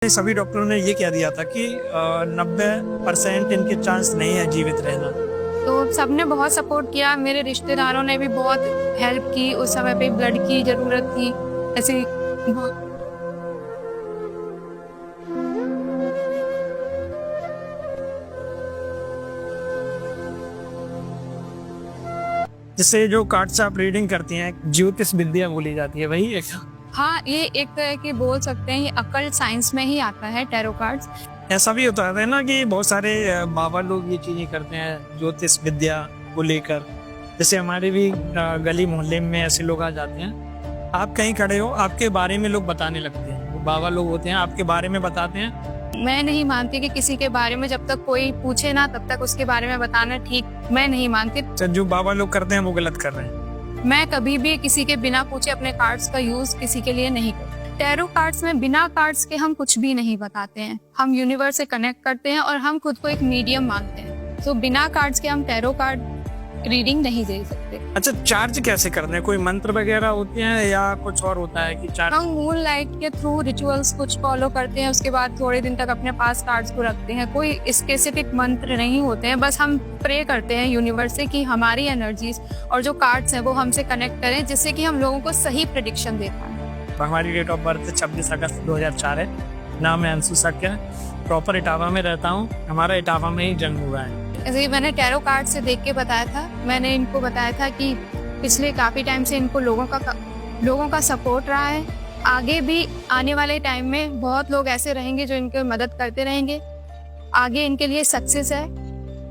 सभी डॉक्टरों ने ये कह दिया था कि 90% इनके चांस नहीं है जीवित रहना। तो सबने बहुत सपोर्ट किया, मेरे रिश्तेदारों ने भी बहुत हेल्प की। उस समय पे ब्लड की ज़रूरत थी, ऐसे बहुत। जिससे जो कार्ड से आप रीडिंग करती हैं ज्योतिष विद्या बोली जाती है, वही एक। हाँ, ये एक तरह के बोल सकते हैं, ये अकल्ट साइंस में ही आता है टैरो कार्ड्स। ऐसा भी होता है ना कि बहुत सारे बाबा लोग ये चीजें करते हैं ज्योतिष विद्या को लेकर। जैसे हमारे भी गली मोहल्ले में ऐसे लोग आ जाते हैं, आप कहीं खड़े हो, आपके बारे में लोग बताने लगते हैं। वो बाबा लोग होते हैं, आपके बारे में बताते हैं। मैं नहीं मानती कि किसी के बारे में जब तक कोई पूछे ना तब तक उसके बारे में बताना ठीक, मैं नहीं मानती। जो बाबा लोग करते हैं वो गलत कर रहे हैं। मैं कभी भी किसी के बिना पूछे अपने कार्ड्स का यूज किसी के लिए नहीं करती। टैरो कार्ड्स में बिना कार्ड्स के हम कुछ भी नहीं बताते हैं। हम यूनिवर्स से कनेक्ट करते हैं और हम खुद को एक मीडियम मानते हैं। तो बिना कार्ड्स के हम टैरो कार्ड रीडिंग नहीं दे सकते। अच्छा, चार्ज कैसे करते हैं? कोई मंत्र वगैरह होते हैं या कुछ और होता है कि चार्ज? हम मून लाइट के थ्रू रिचुअल्स कुछ फॉलो करते हैं, उसके बाद थोड़े दिन तक अपने पास कार्ड्स को रखते हैं। कोई स्पेसिफिक मंत्र नहीं होते हैं, बस हम प्रे करते हैं यूनिवर्स से कि हमारी एनर्जीज और जो कार्ड्स हैं वो हमसे कनेक्ट करें, जिससे कि हम लोगों को सही प्रेडिक्शन दे पाएं। तो हमारी डेट ऑफ बर्थ 26 अगस्त 2004 है। नाम है अंशु सक्या। प्रॉपर इटावा में रहता हूँ। हमारा इटावा में ही जन्म हुआ है। ऐसे ही मैंने टैरो कार्ड से देख के बताया था। मैंने इनको बताया था कि पिछले काफी टाइम से इनको लोगों का सपोर्ट रहा है। आगे भी आने वाले टाइम में बहुत लोग ऐसे रहेंगे जो इनकी मदद करते रहेंगे। आगे इनके लिए सक्सेस है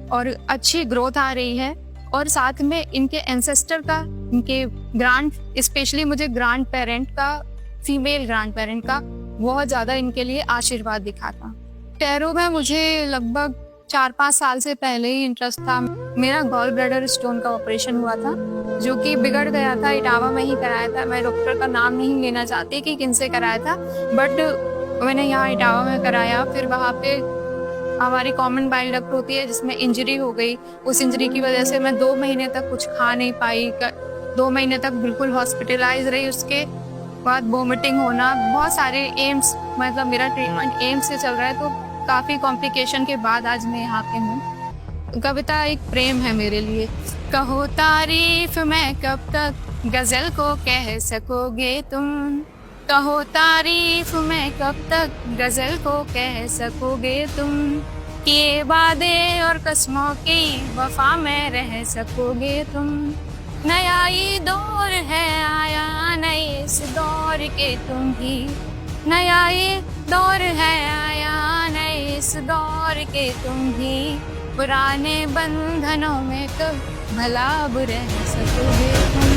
और अच्छी ग्रोथ आ रही है। और साथ में इनके एंसेस्टर का, इनके स्पेशली मुझे ग्रैंड पेरेंट का, फीमेल ग्रैंड पेरेंट का बहुत ज्यादा इनके लिए आशीर्वाद दिखा था। टैरो में मुझे लगभग 4-5 साल से पहले ही इंटरेस्ट था। मेरा गॉल ब्लैडर स्टोन का ऑपरेशन हुआ था जो कि बिगड़ गया था। इटावा में ही कराया था। मैं डॉक्टर का नाम नहीं लेना चाहती कि किनसे कराया था, बट मैंने यहाँ इटावा में कराया। फिर वहाँ पे हमारी कॉमन बाइल डक्ट होती है जिसमें इंजरी हो गई। उस इंजरी की वजह से मैं 2 महीने तक कुछ खा नहीं पाई। 2 महीने तक बिल्कुल हॉस्पिटलाइज रही। उसके बाद वोमिटिंग होना, बहुत सारे एम्स, मतलब मेरा ट्रीटमेंट एम्स से चल रहा है। तो काफी कॉम्प्लिकेशन के बाद आज मैं यहाँ पे हूँ। कविता एक प्रेम है मेरे लिए। कहो तारीफ मैं कब तक गजल को कह सकोगे तुम। कहो तारीफ मैं कब तक गजल को कह सकोगे तुम। किए वादे और कसमों की वफा में रह सकोगे तुम। नया ये दौर है आया, नए इस दौर के तुम भी। नया ये दौर है आया, नए इस दौर के तुम भी। पुराने बंधनों में कब भला अब रह सकोगे तुम।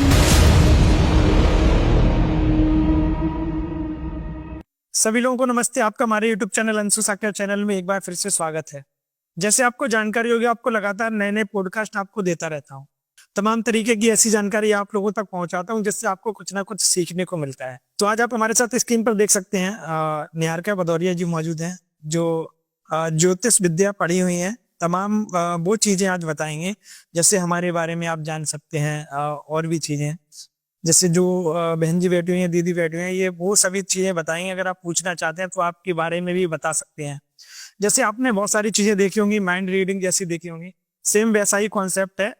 सभी लोगों को नमस्ते। आपका हमारे YouTube चैनल अंशु सक्या चैनल में एक बार फिर से स्वागत है। जैसे आपको जानकारी होगी, आपको लगातार नए नए पॉडकास्ट आपको देता रहता हूँ। तमाम तरीके की ऐसी जानकारी आप लोगों तक पहुंचाता हूं जिससे आपको कुछ ना कुछ सीखने को मिलता है। तो आज आप हमारे साथ स्क्रीन पर देख सकते हैं निहारिका भदौरिया जी मौजूद हैं, जो ज्योतिष विद्या पढ़ी हुई हैं। तमाम वो चीजें आज बताएंगे जैसे हमारे बारे में आप जान सकते हैं, और भी चीजें जैसे जो बहन जी बैठी हुई हैं, दीदी बैठी हुई हैं, ये वो सभी चीजें बताएंगे। अगर आप पूछना चाहते हैं तो आपके बारे में भी बता सकते हैं। जैसे आपने बहुत सारी चीजें देखी होंगी, माइंड रीडिंग जैसी देखी होंगी, सेम वैसा ही कॉन्सेप्ट है।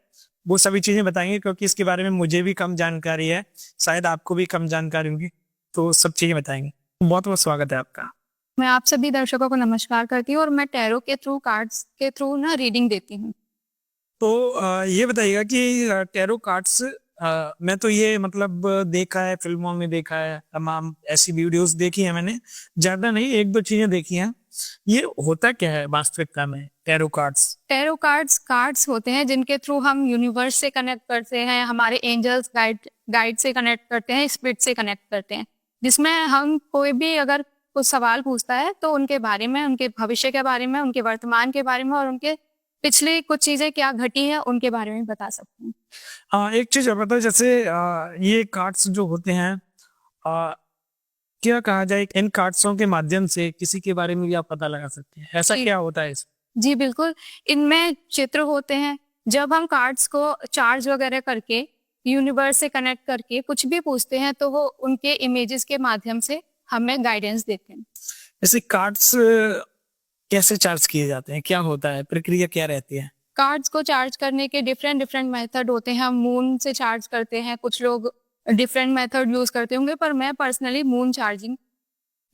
वो सभी चीजें बताएंगे क्योंकि इसके बारे में मुझे भी कम जानकारी है, शायद आपको भी कम जानकारी होगी, तो सब चीजें बताएंगे। बहुत बहुत स्वागत है आपका। मैं आप सभी दर्शकों को नमस्कार करती हूँ और मैं टैरो के थ्रू, कार्ड्स के थ्रू ना रीडिंग देती हूँ। तो ये बताइएगा कि टैरो कार्ड्स, मैं तो ये मतलब देखा है, फिल्मों में देखा है, तमाम ऐसी वीडियोस देखी है मैंने, ज्यादा नहीं, 1-2 चीजें देखी हैं। ये होता क्या है वास्तविकता में टैरो कार्ड्स? टैरो कार्ड्स होते हैं जिनके थ्रू हम यूनिवर्स से कनेक्ट करते हैं, हमारे एंजल्स गाइड से कनेक्ट करते हैं, स्पिरिट से कनेक्ट करते हैं। जिसमें हम कोई भी अगर कुछ सवाल पूछता है तो उनके बारे में, उनके भविष्य के बारे में, उनके वर्तमान के बारे में और उनके पिछले कुछ चीजें क्या घटी है उनके बारे में बता सकते हैं। एक चीज बताओ, जैसे ये कार्ड्स जो होते हैं, क्या कहा जाए, इन कार्ड्सों के माध्यम से किसी के बारे में भी आप पता लगा सकते हैं, ऐसा क्या होता है इस? जी बिल्कुल, इनमें चित्र होते हैं। जब हम कार्ड्स को चार्ज वगैरह करके यूनिवर्स से कनेक्ट करके कुछ भी पूछते हैं तो वो उनके इमेजेस के माध्यम से हमें गाइडेंस देते हैं। जैसे कार्ड्स कैसे चार्ज किए जाते हैं, क्या होता है, प्रक्रिया क्या रहती है? कार्ड्स को चार्ज करने के डिफरेंट डिफरेंट मेथड होते हैं। हम मून से चार्ज करते हैं, कुछ लोग डिफरेंट मेथड यूज करते होंगे, पर मैं पर्सनली मून चार्जिंग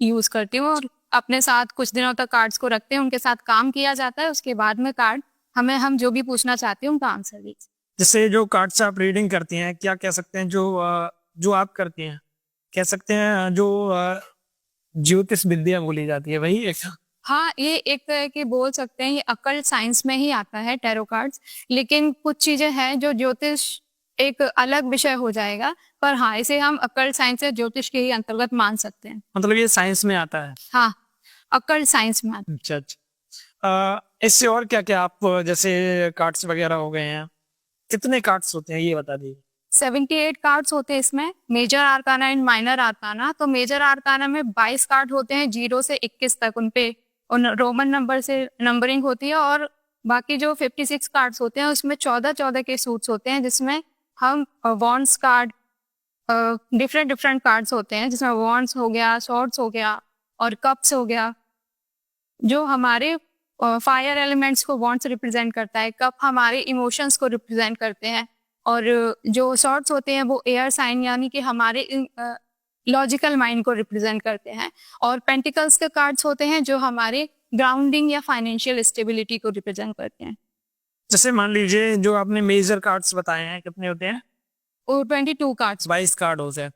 यूज करती हूँ। और अपने साथ कुछ दिनों तक कार्ड्स को रखते हैं, उनके साथ काम किया जाता है, उसके बाद में कार्ड हम जो भी पूछना चाहते हैं उनका आंसर दीजिए। जैसे जो कार्ड्स आप रीडिंग करती हैं, क्या कह सकते हैं, जो आप करती हैं, कह सकते हैं जो ज्योतिष विद्या बोली जाती है, वही एक? हाँ, ये एक तरह के बोल सकते हैं, ये अकल्ट साइंस में ही आता है टैरो कार्ड्स। लेकिन कुछ चीजें हैं जो ज्योतिष एक अलग विषय हो जाएगा, पर हाँ, इसे हम अकल्ट साइंस या ज्योतिष के ही अंतर्गत मान सकते हैं। मतलब ये साइंस में आता है? हाँ, अकल्ट साइंस में आता है। अच्छा अच्छा। इससे और क्या क्या आप, जैसे कार्ड्स वगैरह हो गए हैं, कितने कार्ड्स होते हैं ये बता दीजिए। 78 कार्ड्स होते हैं इसमें, major arcana and minor arcana. तो मेजर आर्काना में 22 कार्ड होते हैं 0 से 21 तक, उनपे रोमन नंबर से नंबरिंग होती है। और बाकी जो 56 कार्ड्स होते हैं उसमें 14 के सूट्स होते हैं, जिसमें हम wands card, different different cards होते हैं, जिसमें वॉन्ड्स हो गया, सॉर्ड्स हो गया और कप्स हो गया। जो हमारे फायर एलिमेंट्स को वॉन्ड्स रिप्रेजेंट करता है, कप हमारे इमोशंस को रिप्रेजेंट करते हैं, और जो सॉर्ड्स होते हैं वो एयर साइन यानी कि हमारे लॉजिकल माइंड को रिप्रेजेंट करते हैं। और पेंटिकल्स के कार्ड्स होते हैं जो हमारे ग्राउंडिंग या फाइनेंशियल स्टेबिलिटी को रिप्रेजेंट करते हैं। जैसे मान लीजिए जो आपने मेजर कार्ड्स बताए हैं, कितने होते हैं? और 22 कार्ड्स। 22 कार्ड होते हैं।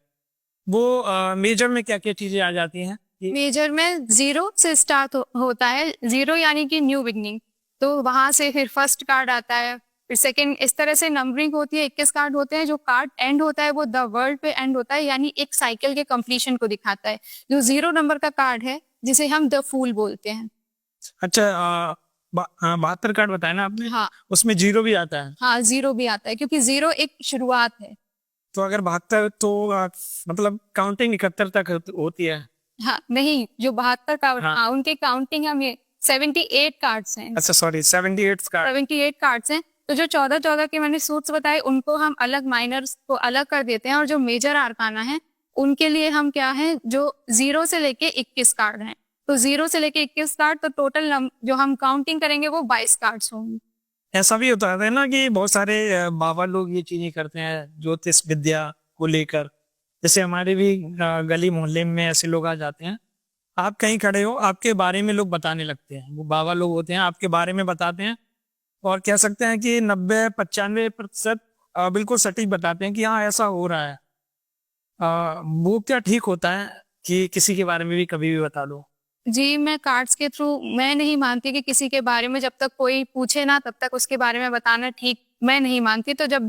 वो मेजर में क्या क्या चीजें आ जाती हैं? मेजर में 0 से स्टार्ट होता है, 0 यानी कि न्यू बिगनिंग, तो वहां से फिर फर्स्ट कार्ड आता है, फिर सेकंड, इस तरह से नंबरिंग होती है। 21 कार्ड होते हैं। जो कार्ड एंड होता है वो द वर्ल्ड पे एंड होता है, यानी एक साइकिल के कंप्लीशन को दिखाता है। जो 0 नंबर का कार्ड है जिसे हम द फूल बोलते हैं। अच्छा, 72 कार्ड बताया ना आपने? हाँ उसमें 0 भी आता है? हाँ, 0 भी आता है, क्योंकि 0 एक शुरुआत है। तो अगर 72 तो मतलब काउंटिंग 71 तक होती है? हाँ नहीं, जो 72 कार्ड, हाँ। हाँ, उनके काउंटिंग हम ये 78 कार्ड्स हैं। अच्छा सॉरी, 78 कार्ड। 78 कार्ड्स हैं। तो जो 14 के मैंने सूट्स बताए उनको हम अलग, माइनर्स को अलग कर देते हैं। और जो मेजर आर्काना है उनके लिए हम क्या है, जो 0 से लेके 21 कार्ड हैं। तो 0 से लेके 21 कार्ड, तो टोटल जो हम काउंटिंग करेंगे वो 22 कार्ड्स होंगे। ऐसा भी होता है ना कि बहुत सारे बाबा लोग ये चीजें करते हैं ज्योतिष विद्या को लेकर। जैसे हमारे भी गली मोहल्ले में ऐसे लोग आ जाते हैं, आप कहीं खड़े हो, आपके बारे में लोग बताने लगते हैं। वो बाबा लोग होते हैं, आपके बारे में बताते हैं, और कह सकते हैं कि 90-95% बिल्कुल सटीक बताते हैं कि हाँ ऐसा हो रहा है। वो क्या ठीक होता है कि किसी के बारे में भी कभी भी बता दो? जी, मैं कार्ड्स के थ्रू मैं नहीं मानती कि किसी के बारे में जब तक कोई पूछे ना तब तक उसके बारे में बताना ठीक मैं नहीं मानती। तो जब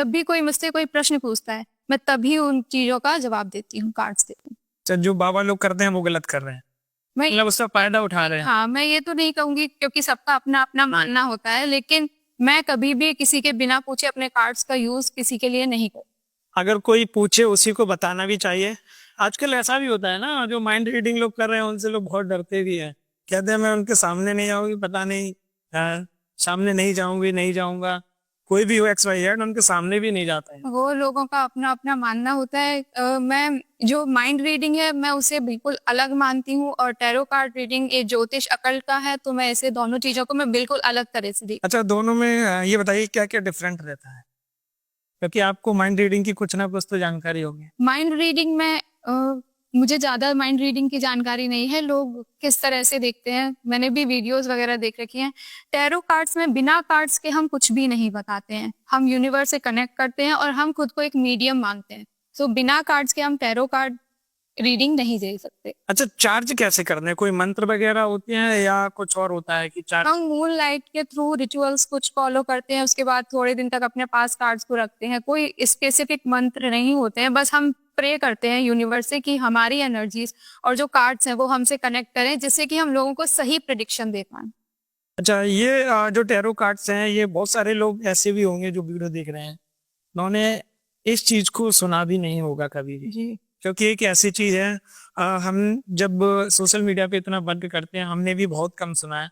भी कोई मुझसे कोई प्रश्न पूछता है, मैं तभी उन चीजों का जवाब देती हूँ, कार्ड्स देती हूँ। जो बाबा लोग करते हैं वो गलत कर रहे हैं, मैं मतलब उसका फायदा उठा रहे हैं? हाँ, मैं ये तो नहीं कहूंगी, क्योंकि सबका अपना अपना मानना होता है, लेकिन मैं कभी भी किसी के बिना पूछे अपने कार्ड्स का यूज किसी के लिए नहीं करती। अगर कोई पूछे उसी को बताना भी चाहिए। आजकल ऐसा भी होता है ना, जो माइंड रीडिंग लोग कर रहे हैं उनसे लोग बहुत डरते भी हैं। कहते हैं मैं उनके सामने नहीं जाऊंगी, पता नहीं, सामने नहीं जाऊंगी, नहीं जाऊंगा। कोई भी हो XYZ, उनके सामने भी नहीं जाता है। वो लोगों का अपना अपना मानना होता है। मैं जो माइंड रीडिंग है मैं उसे बिल्कुल अलग मानती हूँ, और टैरो कार्ड रीडिंग ये ज्योतिष अकल का है, तो मैं ऐसे दोनों चीजों को मैं बिल्कुल अलग तरह से देखती अच्छा, दोनों में ये बताइए क्या क्या डिफरेंट रहता है, क्योंकि आपको माइंड रीडिंग की कुछ ना कुछ तो जानकारी होगी। हूँ। माइंड रीडिंग में मुझे ज्यादा माइंड रीडिंग की जानकारी नहीं है, लोग किस तरह से देखते हैं, मैंने भी वीडियोस वगैरह देख रखी हैं। टैरो कार्ड्स में बिना कार्ड्स के हम कुछ भी नहीं बताते हैं, हम यूनिवर्स से कनेक्ट करते हैं और हम खुद को एक मीडियम मानते हैं। सो बिना कार्ड्स के हम टैरो कार्ड रीडिंग नहीं दे सकते। अच्छा, चार्ज कैसे करते हैं? कोई मंत्र वगैरह होते हैं या कुछ और होता है कि चार्ज? हम मून लाइट के थ्रू रिचुअल्स कुछ फॉलो करते हैं, उसके बाद थोड़े दिन तक अपने पास कार्ड्स को रखते हैं। कोई स्पेसिफिक मंत्र नहीं होते हैं, बस हम प्रे करते हैं यूनिवर्स से कि हमारी एनर्जीज और जो कार्ड्स हैं वो हमसे कनेक्ट करें, जिससे कि हम लोगों को सही प्रेडिक्शन दे पाएं। अच्छा, ये जो टैरो कार्ड्स हैं, ये बहुत सारे लोग ऐसे भी होंगे जो वीडियो देख रहे हैं, उन्होंने इस चीज को सुना भी नहीं होगा कभी भी। जी, क्योंकि एक ऐसी चीज है, हम जब सोशल मीडिया पे इतना वर्क करते हैं, हमने भी बहुत कम सुना है।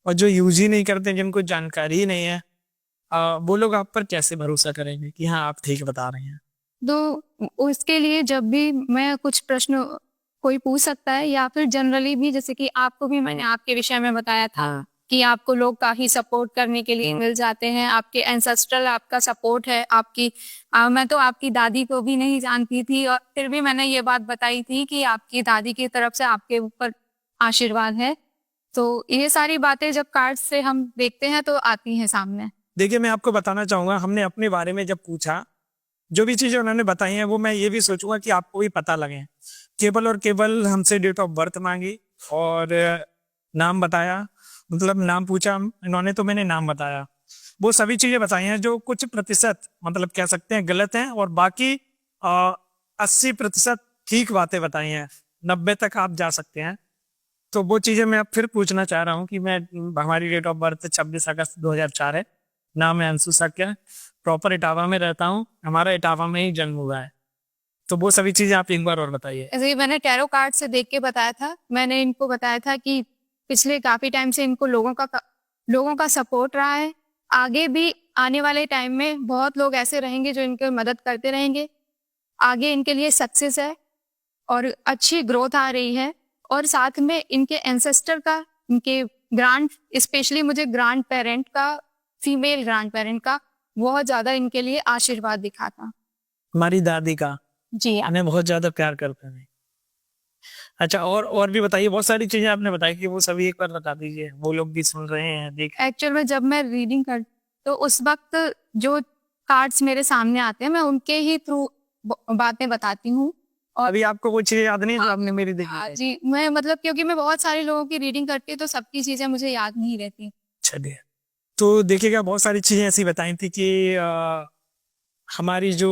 और जो यूज ही नहीं करते, जिनको जानकारी ही नहीं है, वो लोग आप पर कैसे भरोसा करेंगे कि हाँ आप ठीक बता रहे हैं? तो उसके लिए जब भी मैं कोई पूछ सकता है, या फिर जनरली भी, जैसे कि आपको भी मैंने आपके विषय में बताया था कि आपको लोग काफी सपोर्ट करने के लिए मिल जाते हैं, आपके एंसेस्ट्रल आपका सपोर्ट है। मैं तो आपकी दादी को भी नहीं जानती थी, और फिर भी मैंने ये बात बताई थी कि आपकी दादी की तरफ से आपके ऊपर आशीर्वाद है। तो ये सारी बातें जब कार्ड से हम देखते हैं तो आती हैं सामने। देखिए, मैं आपको बताना चाहूंगा, हमने अपने बारे में जब पूछा, जो भी चीजें उन्होंने बताई हैं वो मैं ये भी सोचूंगा कि आपको भी पता लगे। केवल और केवल हमसे डेट ऑफ बर्थ मांगी और नाम बताया, मतलब नाम पूछा इन्होंने तो मैंने नाम बताया। वो सभी चीजें बताई हैं जो कुछ प्रतिशत मतलब कह सकते हैं गलत हैं, और बाकी 80% ठीक बातें बताई हैं। 90 तक आप जा सकते हैं। तो वो चीजें मैं अब फिर पूछना चाह रहा हूँ कि हमारी डेट ऑफ बर्थ 26 अगस्त 2004 है। नाम है अंशु साक्य, प्रॉपर इटावा में रहता हूँ, हमारा इटावा में ही जन्म हुआ है। तो वो सभी चीजें आप एक बार और बताइए। ऐसे ही मैंने टैरो कार्ड से देख के बताया था। मैंने इनको बताया था कि पिछले काफी टाइम से इनको लोगों का सपोर्ट रहा है। आगे भी आने वाले टाइम में बहुत लोग ऐसे रहेंगे जो इनकी मदद करते रहेंगे। आगे इनके लिए सक्सेस है और अच्छी ग्रोथ आ रही है। और साथ में इनके एंसेस्टर का, इनके स्पेशली मुझे ग्रैंड पेरेंट का, फीमेल ग्रैंड पेरेंट का बहुत ज्यादा इनके लिए आशीर्वाद दिखा था। हमारी दादी का जी हमें बहुत ज्यादा प्यार करते हैं। अच्छा, और भी बताइए। बहुत सारी चीजें आपने बताई कि वो सभी एक बार बता दीजिए, वो लोग भी सुन रहे हैं देख। एक्चुअल में जब मैं रीडिंग कर तो उस वक्त जो कार्ड्स मेरे सामने आते हैं मैं उनके ही थ्रू बातें बताती हूँ। और अभी आपको वो चीजें याद नहीं जो आपने मेरी देखी है? जी, मैं मतलब क्योंकि मैं बहुत सारे लोगों की रीडिंग करती हूँ तो सबकी चीजें मुझे याद नहीं रहती। चलिए, तो देखिएगा, बहुत सारी चीजें ऐसी बताई थी कि हमारी जो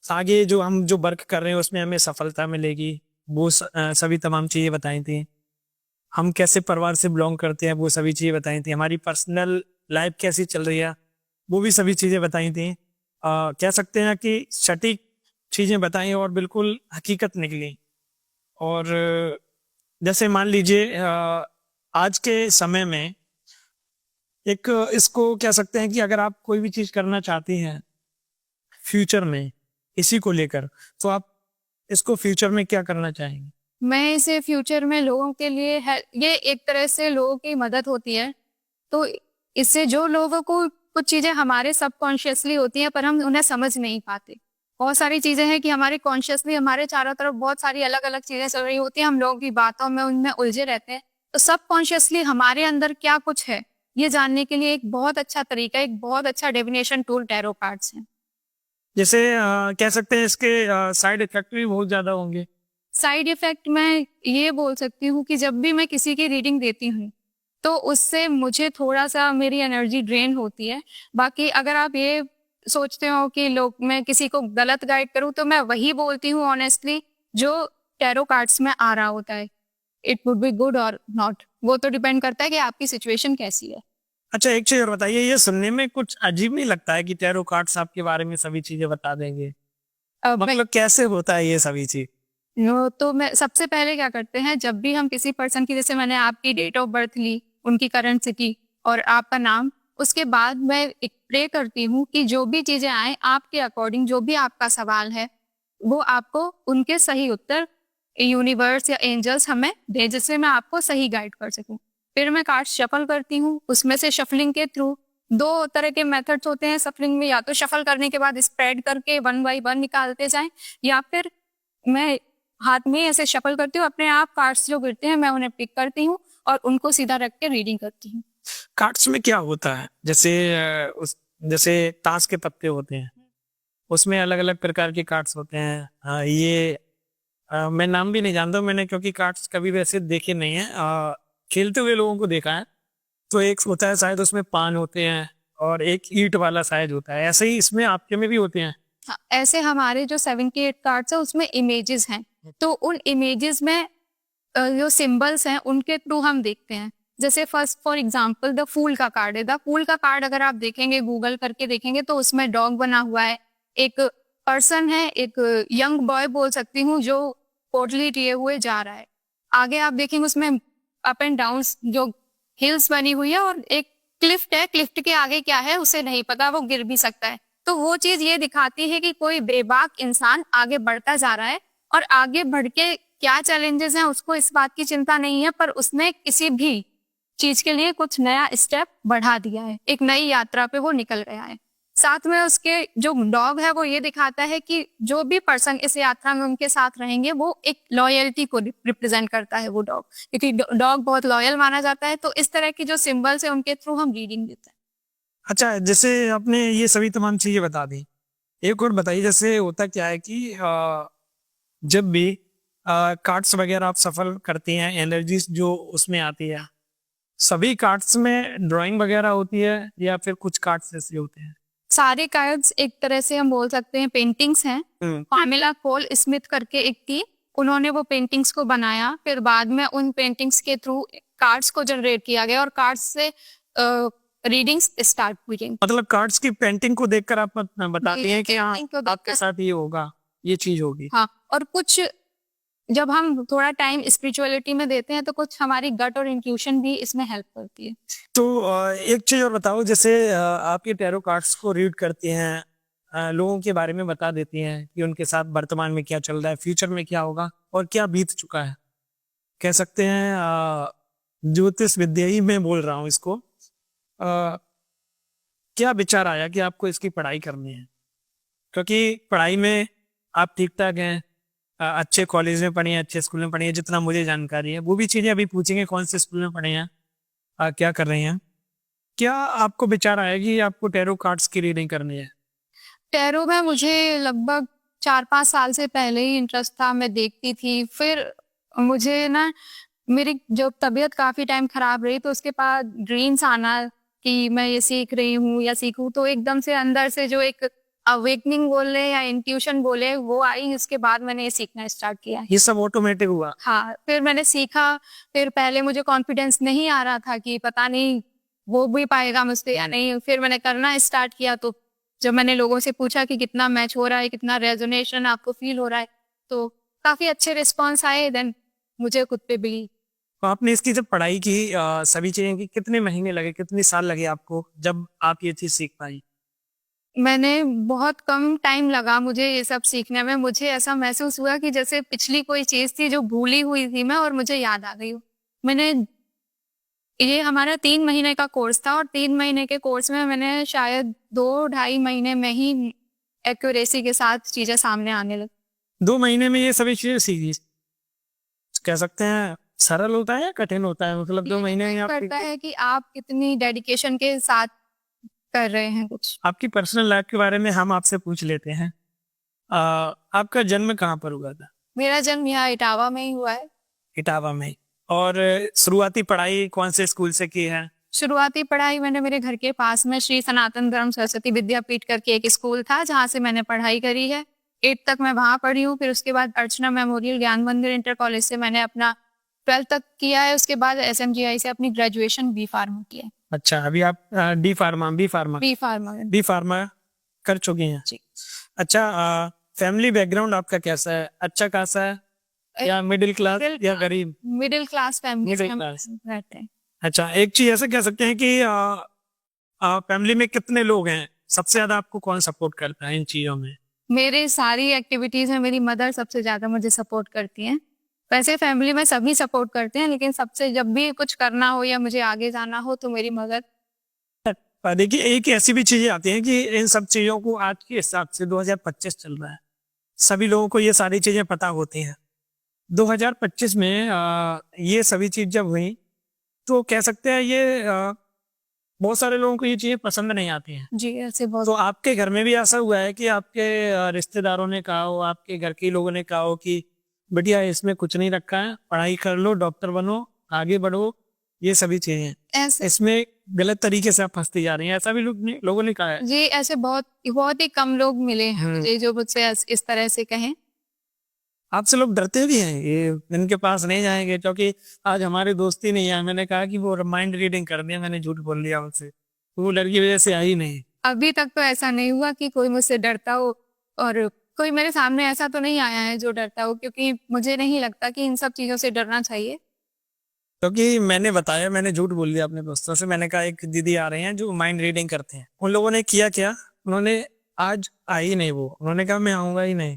आगे जो हम जो वर्क कर रहे हैं उसमें हमें सफलता मिलेगी। वो सभी तमाम चीजें बताई थी। हम कैसे परिवार से बिलोंग करते हैं वो सभी चीजें बताई थी। हमारी पर्सनल लाइफ कैसी चल रही है वो भी सभी चीजें बताई थी। कह सकते हैं कि सटीक चीजें बताई और बिल्कुल हकीकत निकली। और जैसे मान लीजिए आज के समय में एक इसको कह सकते हैं कि अगर आप कोई भी चीज करना चाहती हैं फ्यूचर में इसी को लेकर, तो आप इसको फ्यूचर में क्या करना चाहेंगे? मैं इसे फ्यूचर में लोगों के लिए ये एक तरह से लोगों की मदद होती है। तो इससे जो लोगों को कुछ चीजें हमारे सबकॉन्शियसली होती हैं पर हम उन्हें समझ नहीं पाते। बहुत सारी चीजें हैं कि हमारे कॉन्शियसली हमारे चारों तरफ बहुत सारी अलग अलग चीजें चल रही होती हैं, हम लोगों की बातों में उनमें उलझे रहते हैं। तो सबकॉन्शियसली हमारे अंदर क्या कुछ है ये जानने के लिए एक बहुत अच्छा तरीका, एक बहुत अच्छा डिविनेशन टूल टैरो कार्ड्स है। जैसे कह सकते हैं इसके साइड इफेक्ट भी बहुत ज्यादा होंगे। साइड इफेक्ट मैं ये बोल सकती हूँ कि जब भी मैं किसी की रीडिंग देती हूँ तो उससे मुझे थोड़ा सा मेरी एनर्जी ड्रेन होती है। बाकी अगर आप ये सोचते हो कि मैं किसी को गलत गाइड करूँ तो मैं वही बोलती हूँ ऑनेस्टली जो टैरो कार्ड्स में आ रहा होता है। इट वुड बी गुड और नॉट, वो तो डिपेंड करता है कि आपकी सिचुएशन कैसी है। अच्छा, एक चीज और बताइए, ये सुनने में कुछ अजीब नहीं लगता है कि टैरो कार्ड्स आपके बारे में सभी चीजें बता देंगे? मतलब कैसे होता है ये सभी चीज? तो मैं सबसे पहले क्या करते हैं, जब भी हम किसी पर्सन की, जैसे मैंने आपकी डेट ऑफ बर्थ ली, उनकी करंट सिटी और आपका नाम, उसके बाद मैं एक प्रे करती हूँ कि जो भी चीजें आए आपके अकॉर्डिंग, जो भी आपका सवाल है वो आपको उनके सही उत्तर यूनिवर्स या एंजल्स हमें दे, जिससे मैं आपको सही गाइड कर सकूं। फिर मैं कार्ड शफल करती हूँ। उसमें से शफलिंग के थ्रू 2 तरह के मेथड्स होते हैं शफलिंग में, या तो शफल करने के बाद स्प्रेड करके 1 बाय 1 निकालते जाएं, या फिर मैं हाथ में ऐसे शफल करती हूँ, अपने आप कार्ड्स जो गिरते हैं मैं उन्हें पिक करती हूँ और उनको सीधा रख के रीडिंग करती हूँ। कार्ड्स में क्या होता है? जैसे ताश के पत्ते होते हैं, उसमें अलग अलग प्रकार के कार्ड्स होते हैं। मैं नाम भी नहीं जानता हूँ मैंने, क्योंकि कार्ड्स कभी वैसे देखे नहीं है। खेलते हुए लोगों को देखा है। तो एक होता है शायद उसमें पान होते हैं और एक ईंट वाला शायद होता है, ऐसे ही इसमें आपके में भी होते हैं? हाँ, ऐसे हमारे जो 78 कार्ड्स है उसमें इमेजेस हैं, तो उन इमेजेस में जो सिंबल्स हैं उनके थ्रू हम देखते हैं। जैसे first for example the fool का कार्ड है। द फूल का कार्ड अगर आप देखेंगे, गूगल करके देखेंगे, तो उसमें डॉग बना हुआ है, एक पर्सन है, एक यंग बॉय बोल सकती हूँ, जो पोटली लिए हुए जा रहा है। आगे आप देखेंगे उसमें अप एंड डाउन जो हिल्स बनी हुई है, और एक क्लिफ्ट है। क्लिफ्ट के आगे क्या है उसे नहीं पता, वो गिर भी सकता है। तो वो चीज ये दिखाती है कि कोई बेबाक इंसान आगे बढ़ता जा रहा है और आगे बढ़ के क्या चैलेंजेस हैं उसको इस बात की चिंता नहीं है, पर उसने किसी भी चीज के लिए कुछ नया स्टेप बढ़ा दिया है, एक नई यात्रा पे वो निकल गया है। साथ में उसके जो डॉग है वो ये दिखाता है कि जो भी पर्सन इस यात्रा में उनके साथ रहेंगे वो एक लॉयल्टी को रिप्रेजेंट करता है वो डॉग, क्योंकि डॉग बहुत लॉयल माना जाता है। तो इस तरह की जो सिंबल्स है उनके थ्रू हम रीडिंग देते हैं। अच्छा, जैसे आपने ये सभी तमाम चीजें बता दी, एक और बताइए, जैसे होता क्या है कि जब भी कार्ड्स वगैरह आप सफल करती हैं, एनर्जीज जो उसमें आती है, सभी कार्ड्स में ड्राइंग वगैरह होती है या फिर कुछ कार्ड्स ऐसे होते हैं? सारे कार्ड्स एक तरह से हम बोल सकते हैं पेंटिंग्स हैं। पामेला कोल स्मिथ करके एक थी, उन्होंने वो पेंटिंग्स को बनाया, फिर बाद में उन पेंटिंग्स के थ्रू कार्ड्स को जनरेट किया गया और कार्ड्स से रीडिंग्स स्टार्ट हुई। मतलब कार्ड्स की पेंटिंग को देखकर आप बताती हैं कि हाँ पेंटिंग को आपके साथ ये होगा, ये चीज होगी। हाँ, और कुछ जब हम थोड़ा टाइम स्पिरिचुअलिटी में देते हैं तो कुछ हमारी गट और इंट्यूशन भी इसमें हेल्प करती है। तो एक चीज और बताओ, जैसे आप ये टैरो कार्ड्स को रीड करती हैं, लोगों के बारे में बता देती हैं कि उनके साथ वर्तमान में क्या चल रहा है, फ्यूचर में क्या होगा और क्या बीत चुका है। कह सकते हैं ज्योतिष विद्या ही मैं बोल रहा हूँ इसको। क्या विचार आया कि आपको इसकी पढ़ाई करनी है? क्योंकि पढ़ाई में आप ठीक ठाक हैं, अच्छे कॉलेज में पढ़े हैं, अच्छे स्कूल में पढ़े हैं, जितना मुझे जानकारी है। वो भी चीजें अभी पूछेंगे, कौन से स्कूल में पढ़े हैं, क्या कर रहे हैं। क्या आपको विचार आया कि आपको टैरो कार्ड्स की रीडिंग करनी है? टैरो में मुझे लगभग 4-5 साल से पहले ही इंटरेस्ट था, मैं देखती थी। फिर मुझे ना मेरी जब तबीयत काफी टाइम खराब रही तो उसके बाद ड्रीम्स आना कि मैं ये सीख रही हूँ या सीखूं, तो एकदम से अंदर से जो एक अवेकनिंग बोले या इंट्यूशन बोले वो आई। उसके बाद मैंने ये सीखना स्टार्ट किया। ये सब ऑटोमेटिक हुआ? हाँ, फिर मैंने सीखा। फिर पहले मुझे कॉन्फिडेंस नहीं आ रहा था कि पता नहीं वो भी पाएगा मुझसे या नहीं। फिर मैंने करना स्टार्ट किया, तो जब मैंने लोगों से पूछा कि कितना मैच हो रहा है, कितना रेजोनेशन आपको फील हो रहा है, तो काफी अच्छे रिस्पॉन्स आए। देन मुझे खुद पे भी। तो आपने इसकी जब पढ़ाई की, सभी चीजें की, कितने महीने लगे, कितने साल लगे आपको जब आप ये चीज सीख पाई? मैंने बहुत कम टाइम लगा मुझे ये सब सीखने में। मुझे ऐसा महसूस हुआ कि जैसे पिछली कोई चीज थी जो भूली हुई थी मैं, और मुझे याद आ गई। मैंने ये हमारा 3 महीने का कोर्स था और 3 महीने के कोर्स में मैंने शायद 2-2.5 महीने में ही एक्यूरेसी के साथ चीजें सामने आने लगी। 2 महीने में ये सभी चीजें सीखी? कह सकते हैं सरल होता है या कठिन होता है? मतलब 2 महीने में आप करता है कि आप कितनी डेडिकेशन के साथ कर रहे हैं कुछ। आपकी पर्सनल लाइफ के बारे में हम आपसे पूछ लेते हैं। आपका जन्म कहाँ पर हुआ था? मेरा जन्म यहाँ इटावा में ही हुआ है। इटावा में। और शुरुआती पढ़ाई कौन से स्कूल से की है? शुरुआती पढ़ाई मैंने मेरे घर के पास में श्री सनातन धर्म सरस्वती विद्यापीठ करके एक स्कूल था जहाँ से मैंने पढ़ाई करी है। 8 तक मैं वहाँ पढ़ी हूँ। फिर उसके बाद अर्चना मेमोरियल ज्ञान मंदिर इंटर कॉलेज से मैंने अपना 12th तक किया है। उसके बाद SMGI से अपनी ग्रेजुएशन बी फार्मा की है। अच्छा, अभी आप बी फार्मा कर चुकी हैं? जी। अच्छा, फैमिली बैकग्राउंड आपका कैसा है? अच्छा खासा है या मिडिल क्लास या गरीब? मिडिल क्लास फैमिली Middle में class। रहते हैं। अच्छा, एक चीज ऐसे कह सकते हैं कि फैमिली में कितने लोग हैं? सबसे ज्यादा आपको कौन सपोर्ट करता है इन चीजों में? मेरी सारी एक्टिविटीज में मेरी मदर सबसे ज्यादा मुझे सपोर्ट करती हैं। वैसे फैमिली में सभी सपोर्ट करते हैं, लेकिन सबसे जब भी कुछ करना हो या मुझे आगे जाना हो तो मेरी मदर। देखिए, एक ऐसी भी चीजें आती हैं कि इन सब चीजों को आज के हिसाब से 2025 चल रहा है, सभी लोगों को ये सारी चीजें पता होती हैं। 2025 में ये सभी चीज जब हुई तो कह सकते हैं ये बहुत सारे लोगों को ये चीजें पसंद नहीं आती हैं। जी, ऐसे बहुत। तो आपके घर में भी ऐसा हुआ है कि आपके रिश्तेदारों ने कहा हो, आपके घर के लोगों ने कहा हो कि बढ़िया इसमें कुछ नहीं रखा है, पढ़ाई कर लो, डॉक्टर बनो, आगे बढ़ो, ये सभी चीजें ऐसे इसमें गलत तरीके से आप फंसती जा रही हैं, ऐसा भी लोगों ने कहा है? जी, ऐसे बहुत ही कम लोग मिले हैं मुझे जो मुझसे इस तरह से कहें। आपसे लोग डरते भी हैं, ये इनके पास नहीं जाएंगे क्योंकि आज हमारी दोस्ती नहीं है। मैंने कहा कि वो माइंड रीडिंग कर दिया, मैंने झूठ बोल दिया उनसे, वो डर की वजह से आई नहीं। अभी तक तो ऐसा नहीं हुआ कि कोई मुझसे डरता हो, और कोई मेरे सामने ऐसा तो नहीं आया है जो डरता हो, क्योंकि मुझे नहीं लगता कि इन सब चीजों से डरना चाहिए। क्योंकि मैंने बताया, मैंने झूठ बोल दिया अपने दोस्तों से। मैंने कहा एक दीदी आ रहे हैं जो माइंड रीडिंग करते हैं। उन लोगों ने किया क्या, उन्होंने आज आई नहीं, वो उन्होंने कहा मैं आऊंगा ही नहीं।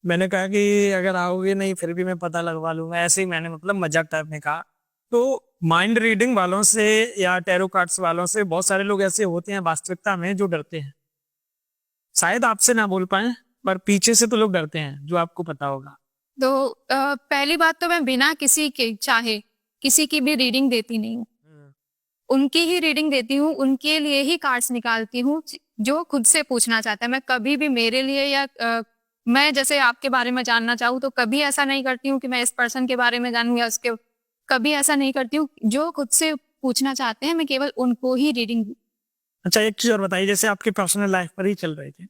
मैंने कहा कि अगर आओगे नहीं फिर भी मैं पता लगवा लूंगा, ऐसे ही मैंने मतलब मजाक टाइप में कहा। तो माइंड रीडिंग वालों से या टैरो कार्ड्स वालों से बहुत सारे लोग ऐसे होते हैं वास्तविकता में जो डरते हैं, शायद आपसे ना बोल पाए पर पीछे से तो लोग डरते हैं, जो आपको पता होगा। तो पहली बात तो मैं बिना किसी के चाहे किसी की भी रीडिंग देती नहीं हूँ। उनकी ही रीडिंग देती हूँ, उनके लिए ही कार्ड्स निकालती हूँ जो खुद से पूछना चाहता है। मैं कभी भी मेरे लिए या मैं जैसे आपके बारे में जानना चाहूँ तो कभी ऐसा नहीं करती हूँ कि मैं इस पर्सन के बारे में जानूँ या उसके, कभी ऐसा नहीं करती हूँ। जो खुद से पूछना चाहते हैं मैं केवल उनको ही रीडिंग। अच्छा, एक चीज और बताइए, जैसे आपकी पर्सनल लाइफ पर ही चल रही थी,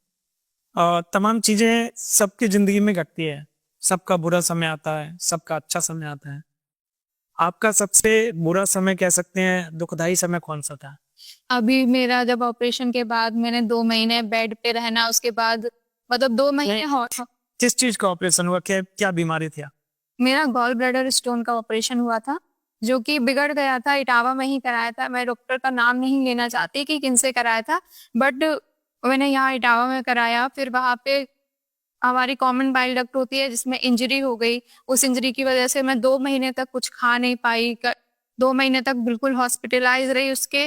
तमाम चीजें सबकी जिंदगी में घटती है, सबका बुरा समय आता है, सबका अच्छा समय आता है। आपका सबसे बुरा समय कह सकते हैं, दुखदाई समय कौन सा था? अभी मेरा जब ऑपरेशन के बाद मैंने 2 महीने बेड पे रहना, उसके बाद मतलब 2 महीने किस चीज का ऑपरेशन हुआ, क्या क्या बीमारी थी? मेरा गॉल ब्लैडर स्टोन का ऑपरेशन हुआ था, जो कि बिगड़ गया था। इटावा में ही कराया था। मैं डॉक्टर का नाम नहीं लेना चाहती कि किनसे कराया था, बट मैंने यहाँ इटावा में कराया। फिर वहाँ पे हमारी कॉमन बाइल डक्ट होती है जिसमें इंजरी हो गई। उस इंजरी की वजह से मैं 2 महीने तक कुछ खा नहीं पाई। 2 महीने तक बिल्कुल हॉस्पिटलाइज रही। उसके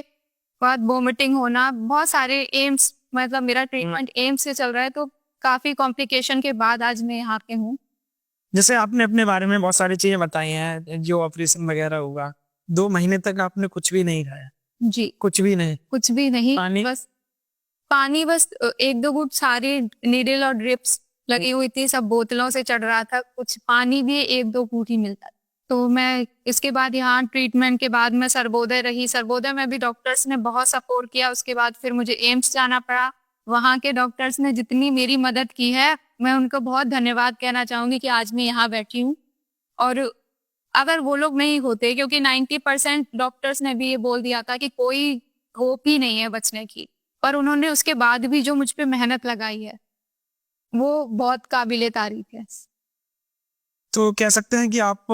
बाद वोमिटिंग होना, बहुत सारे एम्स, मतलब मेरा ट्रीटमेंट एम्स से चल रहा है। तो काफी कॉम्प्लिकेशन के बाद आज मैं यहाँ पे हूँ। जैसे आपने अपने बारे में बहुत सारी चीजें बताई हैं, जो ऑपरेशन वगैरह हुआ, 2 महीने तक आपने कुछ भी नहीं खाया? जी, कुछ भी नहीं? कुछ भी नहीं। पानी? बस पानी, बस 1-2 घूंट। सारी नीडल और ड्रिप्स लगी हुई थी, सब बोतलों से चढ़ रहा था। कुछ पानी भी 1-2 घूंट ही मिलता था। तो मैं इसके बाद यहाँ ट्रीटमेंट के बाद मैं सर्वोदय रही। सर्वोदय में भी डॉक्टर्स ने बहुत सपोर्ट किया। उसके बाद फिर मुझे एम्स जाना पड़ा। वहाँ के डॉक्टर्स ने जितनी मेरी मदद की है, मैं उनको बहुत धन्यवाद कहना चाहूंगी कि आज मैं यहाँ बैठी हूँ। और अगर वो लोग नहीं होते, क्योंकि 90% डॉक्टर्स ने भी ये बोल दिया था कि कोई होप ही नहीं है बचने की, पर उन्होंने उसके बाद भी जो मुझ पे मेहनत लगाई है वो बहुत काबिले तारीफ है। तो कह सकते हैं कि आप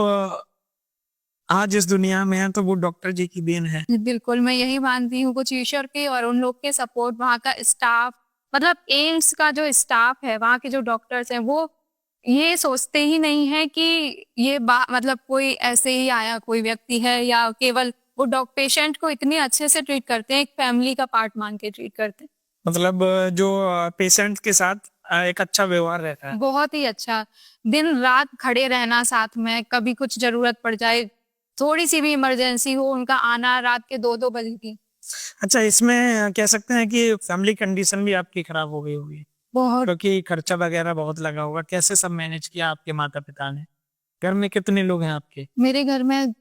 आज इस दुनिया में हैं तो वो डॉक्टर जी की देन है। बिल्कुल, मैं यही मानती हूँ, कुछ ईश्वर के और उन लोग के सपोर्ट, वहाँ का स्टाफ, मतलब एम्स का जो स्टाफ है, वहाँ के जो डॉक्टर्स हैं, वो ये सोचते ही नहीं है कि ये मतलब कोई ऐसे ही आया कोई व्यक्ति है, या केवल वो पेशेंट को इतने अच्छे से ट्रीट करते हैं, एक फैमिली का पार्ट मान के ट्रीट करते हैं। मतलब जो पेशेंट के साथ एक अच्छा व्यवहार रहता है। बहुत ही अच्छा। दिन रात खड़े रहना साथ में, कभी कुछ जरूरत पड़ जाए, थोड़ी सी भी इमरजेंसी हो, उनका आना रात के 2-2 बजे की। अच्छा, इसमें कह सकते हैं कि फैमिली कंडीशन भी आपकी खराब हो गई होगी, बहुत। क्योंकि खर्चा वगैरह बहुत लगा होगा। कैसे सब मैनेज किया आपके माता पिता ने? घर में कितने लोग हैं आपके? मेरे घर में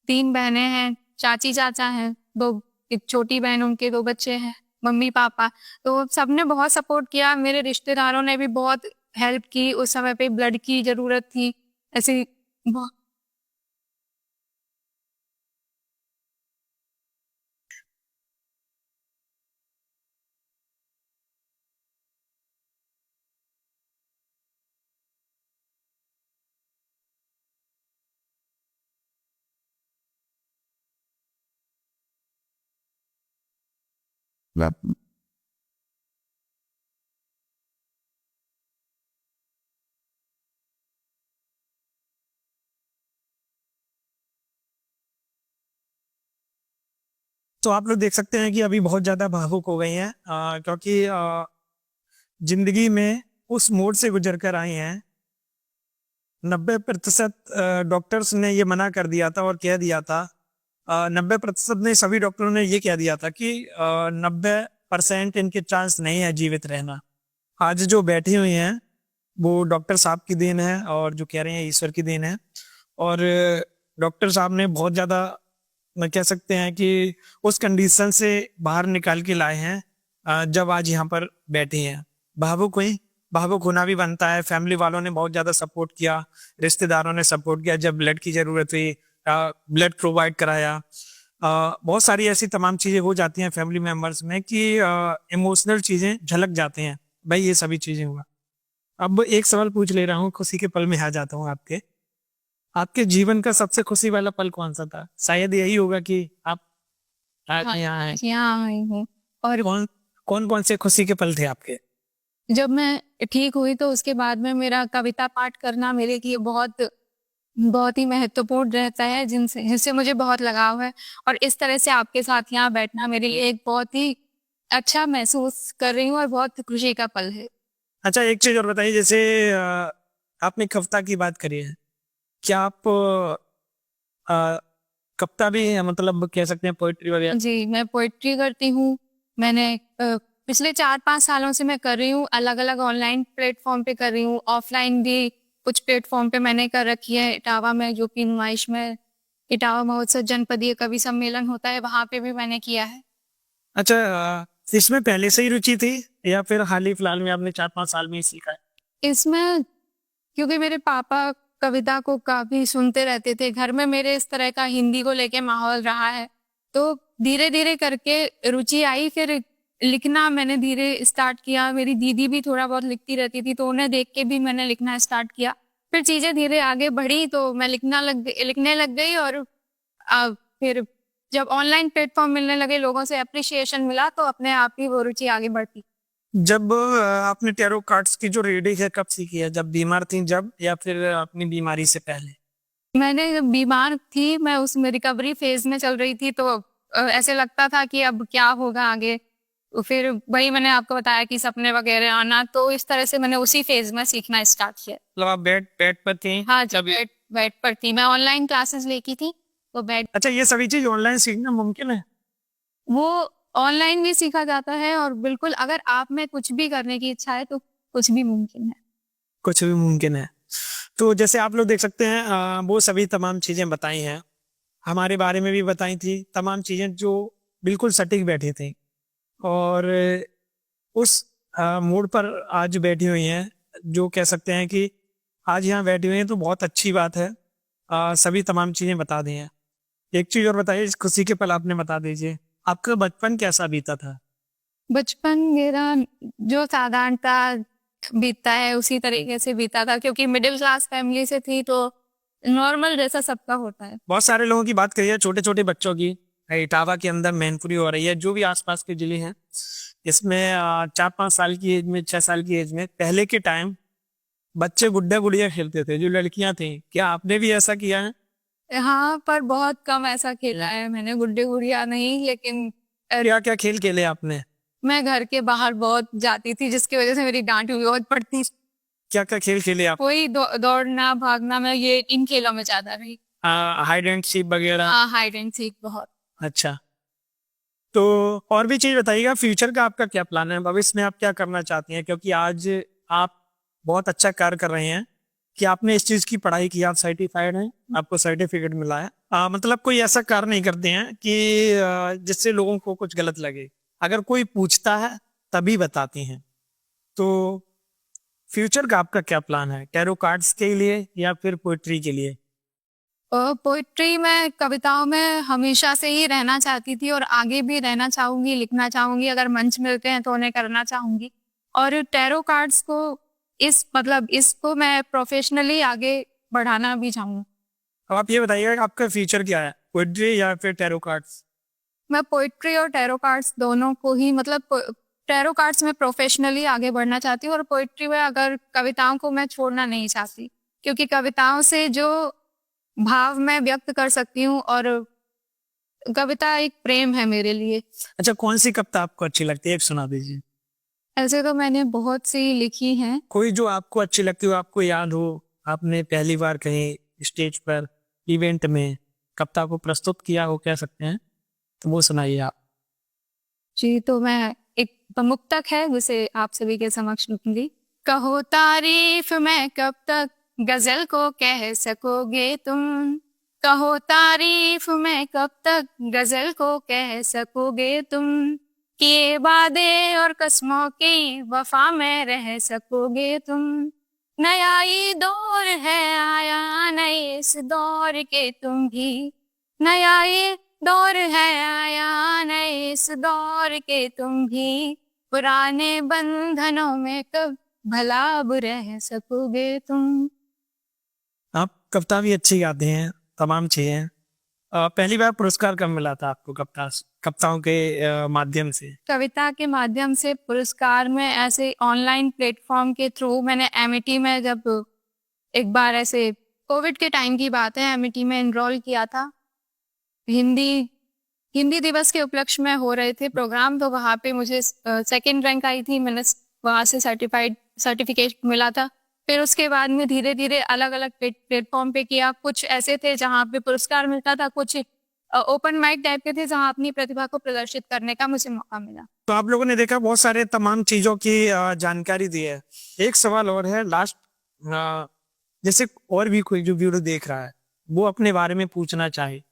3 बहनें हैं, चाची चाचा हैं, 2, एक छोटी बहन, उनके 2 बच्चे हैं, मम्मी पापा। तो सबने बहुत सपोर्ट किया। मेरे रिश्तेदारों ने भी बहुत हेल्प की। उस समय पे ब्लड की जरूरत थी, ऐसे बहुत। तो आप लोग देख सकते हैं कि अभी बहुत ज्यादा भावुक हो गई हैं, क्योंकि जिंदगी में उस मोड़ से गुजर कर आई हैं। 90% डॉक्टर्स ने ये मना कर दिया था और कह दिया था, 90% ने, सभी डॉक्टरों ने ये कह दिया था कि 90% इनके चांस नहीं है जीवित रहना। आज जो बैठी हुई हैं वो डॉक्टर साहब की देन है, और जो कह रहे हैं ईश्वर की देन है। और डॉक्टर साहब ने बहुत ज्यादा, मैं कह सकते हैं कि उस कंडीशन से बाहर निकाल के लाए हैं, जब आज यहाँ पर बैठे हैं। भावुक हुई, भावुक होना भी बनता है। फैमिली वालों ने बहुत ज्यादा सपोर्ट किया, रिश्तेदारों ने सपोर्ट किया, जब ब्लड की जरूरत हुई ब्लड प्रोवाइड कराया। बहुत सारी ऐसी तमाम चीजें हो जाती हैं फैमिली मेंबर्स में कि इमोशनल चीजें झलक जाती हैं। भाई ये सभी चीजें हुआ। अब एक सवाल पूछ ले रहा हूँ, खुशी के पल में आ जाता हूँ आपके। आपके जीवन का सबसे खुशी वाला पल कौन सा था? शायद यही होगा कि आप आज हाँ, यहाँ हैं। यहाँ आई हूँ। और कौन कौन कौन से खुशी के पल थे आपके? जब मैं ठीक हुई तो उसके बाद में मेरा कविता पाठ करना मेरे लिए बहुत बहुत ही महत्वपूर्ण रहता है, जिनसे जिससे मुझे बहुत लगाव है। और इस तरह से आपके साथ यहाँ बैठना मेरे लिए एक बहुत ही अच्छा महसूस कर रही हूँ और बहुत खुशी का पल है। अच्छा, एक चीज और बताइए, जैसे आपने कविता की बात करी है, क्या आप कविता भी मतलब कह सकते हैं, पोइट्री वगैरह? जी, मैं पोएट्री करती हूँ। मैंने पिछले 4-5 सालों से मैं कर रही हूँ, अलग-अलग ऑनलाइन प्लेटफ़ॉर्म पे कर रही हूँ, ऑफ़लाइन भी कुछ प्लेटफ़ॉर्म पे मैंने कर रखी है। इटावा में जो कि नुमाइश में इटावा महोत्सव जनपदीय कवि सम्मेलन होता है, वहाँ पे भी मैंने किया है। अच्छा, इसमें पहले से ही रुचि थी या फिर हाल ही फिलहाल में आपने 4-5 साल में ही सीखा है? इसमें क्योंकि मेरे पापा कविता को काफ़ी सुनते रहते थे, घर में मेरे इस तरह का हिंदी को लेके माहौल रहा है, तो धीरे-धीरे करके रुचि आई। फिर लिखना मैंने धीरे स्टार्ट किया। मेरी दीदी भी थोड़ा बहुत लिखती रहती थी, तो उन्हें देख के भी मैंने लिखना स्टार्ट किया। फिर चीज़ें धीरे आगे बढ़ी तो मैं लिखने लग गई। और फिर जब ऑनलाइन प्लेटफ़ॉर्म मिलने लगे, लोगों से एप्रिसिएशन मिला, तो अपने आप ही वो रुचि आगे बढ़ती। जब आपने टैरो कार्ड्स की जो रीडिंग है कब सीखी है? जब बीमार थी जब, या फिर अपनी बीमारी से पहले? मैंने जब बीमार थी, मैं उसमें रिकवरी फ़ेज़ में चल रही थी, तो ऐसे लगता था कि अब क्या होगा आगे? तो फिर वही मैंने आपको बताया कि सपने वग़ैरह आना, तो इस तरह से मैंने उसी फ़ेज़ में सीखना स्टार्ट किया। मतलब आप बेड बेड पर थी हाँ जी, जब? बेड बेड पर थी। मैं ऑनलाइन क्लासेस लेती थी, तो बेड अच्छा, ये सभी चीज ऑनलाइन सीखना मुमकिन है? वो ऑनलाइन भी सीखा जाता है। और बिल्कुल अगर आप में कुछ भी करने की इच्छा है, तो कुछ भी मुमकिन है। कुछ भी मुमकिन है। तो जैसे आप लोग देख सकते हैं, वो सभी तमाम चीजें बताई हैं, हमारे बारे में भी बताई थी, तमाम चीजें जो बिल्कुल सटीक बैठी थी। और उस मोड़ पर आज बैठी हुई हैं, जो कह सकते हैं कि आज यहाँ बैठी हुई हैं, तो बहुत अच्छी बात है। सभी तमाम चीजें बता दी हैं। एक चीज और बताइए, इस खुशी के पल आपने बता दीजिए, आपका बचपन कैसा बीता था? बचपन मेरा जो साधारणता बीतता है उसी तरीके से बीता था, क्योंकि मिडिल क्लास फैमिली से थी, तो नॉर्मल जैसा सबका होता है। बहुत सारे लोगों की बात करिए, छोटे छोटे बच्चों की। इटावा के अंदर मैनपुरी हो रही है, जो भी आसपास के जिले हैं, इसमें 4-5 साल की एज में, 6 साल की एज में, पहले के टाइम बच्चे गुड्डा गुड़िया खेलते थे, जो लड़कियां थी। क्या आपने भी ऐसा किया है? हाँ, पर बहुत कम ऐसा खेला है मैंने, गुड्डे-गुड़िया नहीं, लेकिन क्या क्या खेल खेले आपने? मैं घर के बाहर बहुत जाती थी, जिसकी वजह से मेरी डाँट भी बहुत पड़ती। क्या क्या खेल खेले आप? कोई दौड़ना, भागना, मैं ये इन खेलों में ज़्यादा रही। हाइड एंड सीक वगैरह? हाँ, हाइड एंड सीक बहुत। अच्छा, तो और भी चीज बताइएगा, फ्यूचर का आपका क्या प्लान है? भविष्य में आप क्या करना चाहती हैं? क्योंकि आज आप बहुत अच्छा कार्य कर रहे हैं कि आपने इस चीज की पढ़ाई की, आप सर्टिफाइड हैं, आपको सर्टिफिकेट मिला है। मतलब कोई ऐसा कार्य नहीं करते हैं कि जिससे लोगों को कुछ गलत लगे। अगर कोई पूछता है तभी बताती हैं। तो फ्यूचर का आपका क्या प्लान है, टैरो कार्ड्स के लिए या फिर पोइट्री के लिए? पोएट्री में, कविताओं में हमेशा से ही रहना चाहती थी और आगे भी रहना चाहूँगी, लिखना चाहूँगी। अगर मंच मिलते हैं तो उन्हें करना चाहूँगी। और टैरो कार्ड्स को इसको मैं प्रोफ़ेशनली आगे बढ़ाना भी चाहूँ। अब आप ये बताइएगा कि आपका फ्यूचर क्या है, पोइट्री या फिर टैरो कार्ड्स? मैं पोएट्री और टैरो कार्ड्स दोनों को ही, टैरो कार्ड्स में प्रोफ़ेशनली आगे बढ़ना चाहती हूँ, और पोएट्री में अगर कविताओं को मैं छोड़ना नहीं चाहती। क्योंकि कविताओं से जो भाव मैं व्यक्त कर सकती हूँ, और कविता एक प्रेम है मेरे लिए। अच्छा, कौन सी कविता आपको अच्छी लगती है, एक सुना दीजिए। ऐसे तो मैंने बहुत सी लिखी हैं। कोई जो आपको अच्छी लगती हो, आपको याद हो, आपने पहली बार कहीं स्टेज पर, इवेंट में कविता को प्रस्तुत किया हो, कह सकते हैं, तो वो सुनाइए आप। जी, तो मैं एक मुक्तक है जिसे आप सभी के समक्ष रखूंगी। कहो तारीफ मैं कब तक, गजल को कह सकोगे तुम। कहो तारीफ मैं कब तक, गजल को कह सकोगे तुम। किए वादे और कसमों की वफा में रह सकोगे तुम। नया ही दौर है आया, नए इस दौर के तुम भी। नया ही दौर है आया, नए इस दौर के तुम भी। पुराने बंधनों में कब भला अब रह सकोगे तुम। आप कविता भी अच्छी गाते हैं, तमाम चीजें। पहली बार पुरस्कार कब मिला था आपको कविताओं के माध्यम से? कविता के माध्यम से पुरस्कार में ऐसे ऑनलाइन प्लेटफॉर्म के थ्रू मैंने एमिटी में जब एक बार ऐसे कोविड के टाइम की बात है, एमिटी में एनरोल किया था। हिंदी दिवस के उपलक्ष्य में हो रहे थे प्रोग्राम, तो वहाँ पे मुझे सेकंड रैंक आई थी। मैंने वहाँ से सर्टिफिकेट मिला था। फिर उसके बाद में धीरे धीरे अलग अलग प्लेटफॉर्म पे किया। कुछ ऐसे थे जहाँ पे पुरस्कार मिलता था, कुछ ओपन माइक टाइप के थे जहाँ अपनी प्रतिभा को प्रदर्शित करने का मुझे मौका मिला। तो आप लोगों ने देखा बहुत सारे तमाम चीजों की जानकारी दी है। एक सवाल और है लास्ट, जैसे और भी कोई जो वीडियो देख रहा है वो अपने बारे में पूछना चाहे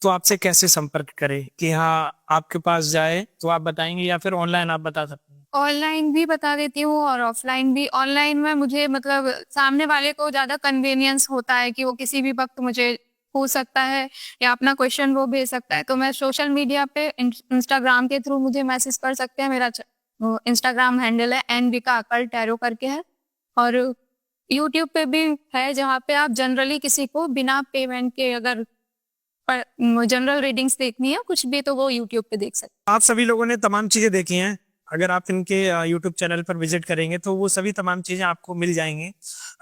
तो आपसे कैसे संपर्क करे कि हाँ आपके पास जाए, तो आप बताएंगे या फिर ऑनलाइन आप बता सकते हैं? ऑनलाइन भी बता देती हूँ और ऑफलाइन भी। ऑनलाइन में मुझे मतलब सामने वाले को ज्यादा कन्वीनियंस होता है कि वो किसी भी वक्त मुझे पूछ सकता है या अपना क्वेश्चन वो भेज सकता है। तो मैं सोशल मीडिया पे इंस्टाग्राम के थ्रू मुझे मैसेज कर सकते हैं। मेरा इंस्टाग्राम हैंडल है nvika_tarot करके है। और यूट्यूब पे भी है जहाँ पे आप जनरली किसी को बिना पेमेंट के अगर जनरल रीडिंग्स देखनी है कुछ भी तो वो यूट्यूब पे देख सकते हैं। आप सभी लोगों ने तमाम चीजें देखी हैं। अगर आप इनके यूट्यूब चैनल पर विजिट करेंगे तो वो सभी तमाम चीजें आपको मिल जाएंगी।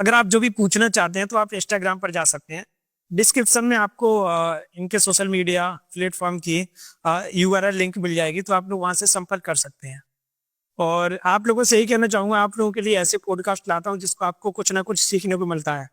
अगर आप जो भी पूछना चाहते हैं तो आप इंस्टाग्राम पर जा सकते हैं। डिस्क्रिप्शन में आपको इनके सोशल मीडिया प्लेटफॉर्म की URL लिंक मिल जाएगी, तो आप लोग वहां से संपर्क कर सकते हैं। और आप लोगों से यही कहना चाहूंगा, आप लोगों के लिए ऐसे पॉडकास्ट लाता हूँ जिसको आपको कुछ ना कुछ सीखने को मिलता है।